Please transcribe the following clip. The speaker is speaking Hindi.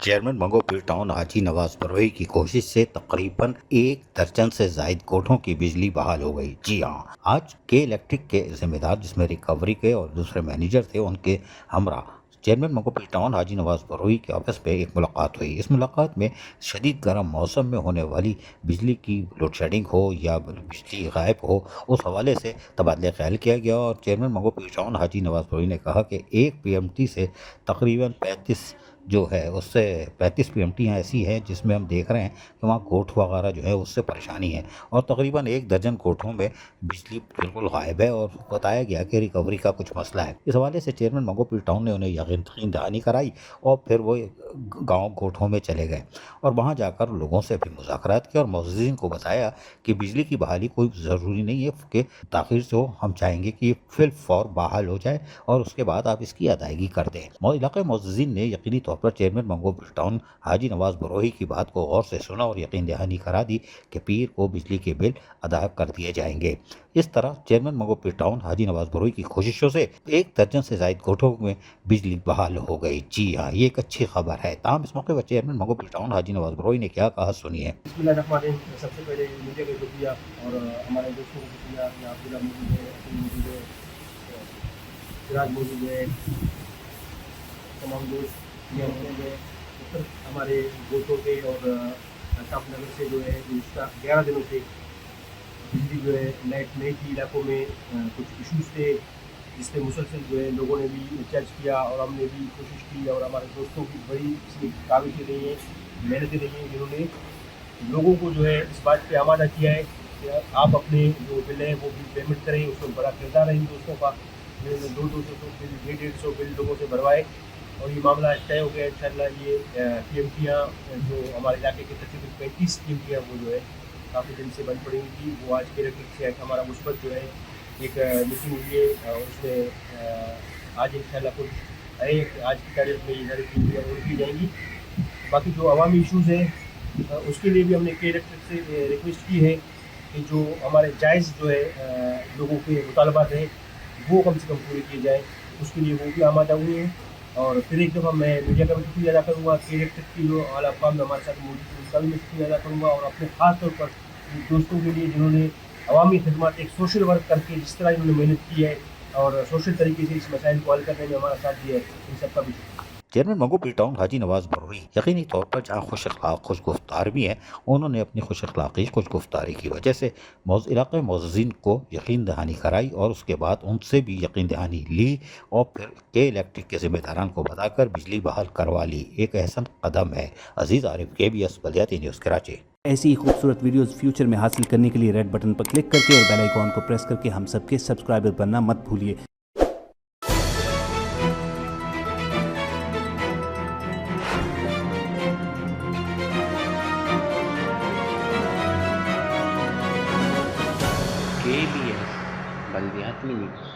चेयरमैन मंगोपीर टाउन हाजी नवाज बरोही की कोशिश से तकरीबन 1 दर्जन से जायद कोठों की बिजली बहाल हो गई। जी हाँ, आज के इलेक्ट्रिक के जिम्मेदार, जिसमें रिकवरी के और दूसरे मैनेजर थे, उनके हमरा चेयरमैन मंगोपीर टाउन हाजी नवाज बरोही के ऑफिस पे एक मुलाकात हुई। इस मुलाकात में शदीद गर्म मौसम में होने वाली बिजली की लोड शेडिंग हो या बिजली गायब हो, उस हवाले से तबादला ख्याल किया गया। और चेयरमैन मंगोपीर टाउन हाजी नवाज बरोही ने कहा कि 1 PMT से तकरीबन 35 जो है उससे 35 PMTयाँ ऐसी हैं जिसमें हम देख रहे हैं कि वहाँ कोर्ट वगैरह जो है उससे परेशानी है, और तकरीबन 1 दर्जन कोर्टों में बिजली बिल्कुल गायब है और बताया गया कि रिकवरी का कुछ मसला है। इस हवाले से चेयरमैन मंगोपीर टाउन ने उन्हें यकीन दहानी कराई और फिर वो गाँव कोठों में चले गए और वहाँ जाकर लोगों से भी मुज़ाकरात किए और मुअज़्ज़िज़ीन को बताया कि बिजली की बहाली कोई ज़रूरी नहीं है कि ताख़ीर से हो, हम चाहेंगे कि ये फिल फौर बहाल हो जाए और उसके बाद आप इसकी अदायगी कर दें। इलाक़ाई मुअज़्ज़िज़ीन ने यकीनी तौर पर चेयरमैन मंगोपीर टाउन हाजी नवाज बरोही की बात को गौर से सुना और यकीन दहानी करा दी कि पीर को बिजली के बिल अदा कर दिए जाएंगे। इस तरह चेयरमैन मंगोपीर टाउन हाजी नवाज बरोही की कोशिशों से 1 दर्जन से जायद कोठों में बिजली बहाल हो गई। जी हाँ, ये एक अच्छी खबर है। ताहम इस मौके पर चेयरमैन मंगोपीर टाउन हाजी नवाज बरोही ने क्या कहा, सुनिए। बिस्मिल्लाहिर्रहमानिर्रहीम। सबसे पहले मीडिया को शुक्रिया और हमारे दोस्तों को शुक्रिया। यहाँ अब्दुल्ला मौजूद है, अकील मौजूद है, सिराज मौजूद है, तमाम दोस्त यहाँ मौजूद है। फिर हमारे गोटों के और अल्ताफ नगर से जो है पिछले 11 दिनों से बिजली जो है लाइट नहीं थी। इलाकों में कुछ इश्यूज थे जिससे मुसलसल जो है लोगों ने भी इंचार्ज किया और हमने भी कोशिश की और हमारे दोस्तों की बड़ी इसमें काविशें रही हैं, मेहनतें रही हैं, जिन्होंने लोगों को जो है इस बात पे आमादा किया है कि आप अपने जो बिल है वो बिल पेमेंट करें। उसमें बड़ा किरदार है इन दोस्तों का, जिन्होंने 200 बिल 150 बिल लोगों से भरवाए और ये मामला तय हो गया। इंशाल्लाह ये PMTयाँ जो हमारे इलाके के तकरीबन 35 PMTयाँ वो जो है काफ़ी दिन से बंद पड़ी हुई थी, वो आज के इलेक्ट्रिक से हमारा मुस्बत जो है एक मीटिंग हुई है। उसमें आज इंशाल्लाह कुछ है, आज की तारीख में ये सारी PMTयाँ और की जाएंगी। बाकी जो अवामी इशूज़ हैं उसके लिए भी हमने के इलेक्ट्रिक से रिक्वेस्ट की है कि जो हमारे जायज़ जो है लोगों के मुतालबात हैं वो कम से कम पूरे किए जाएँ। उसके लिए वो भी आमादा हुए हैं। और फिर एक दफ़ा मैं मीडिया का भी शुक्रिया अदा करूँगा, के इलेक्ट्रिक की जो आला अफ़वाम में हमारे साथ मौजूद है उनका भी मैं शुक्रिया अदा करूँगा, और अपने ख़ास तौर पर दोस्तों के लिए जिन्होंने अवामी खिदमत एक सोशल वर्क करके जिस तरह इन्होंने मेहनत की है और सोशल तरीके से इस मसाइल को हल करने में हमारा साथ दिया है, इन सबका भी शुक्रिया। चेयरमैन मंगोपीर टाउन हाजी नवाज बरोही यकीनी तौर पर जहाँ खुश अखलाक खुश गुफ्तार भी हैं, उन्होंने अपनी खुश अखलाकी खुश गुफ्तारी की वजह से इलाक़ाई मुअज़्ज़िज़ीन को यकीन दहानी कराई और उसके बाद उनसे भी यकीन दहानी ली और फिर के इलेक्ट्रिक के जिम्मेदारान को बताकर बिजली बहाल करवा ली। एक अहसन कदम है। अजीज़ आरिफ, KBS बल्दियाती न्यूज़ कराची। ऐसी ही खूबसूरत वीडियोस फ्यूचर में हासिल करने के लिए रेड बटन पर क्लिक करके और बेल आइकॉन को प्रेस करके हम सबके सब्सक्राइबर बनना मत भूलिए। KBS बल्दियाती न्यूज़।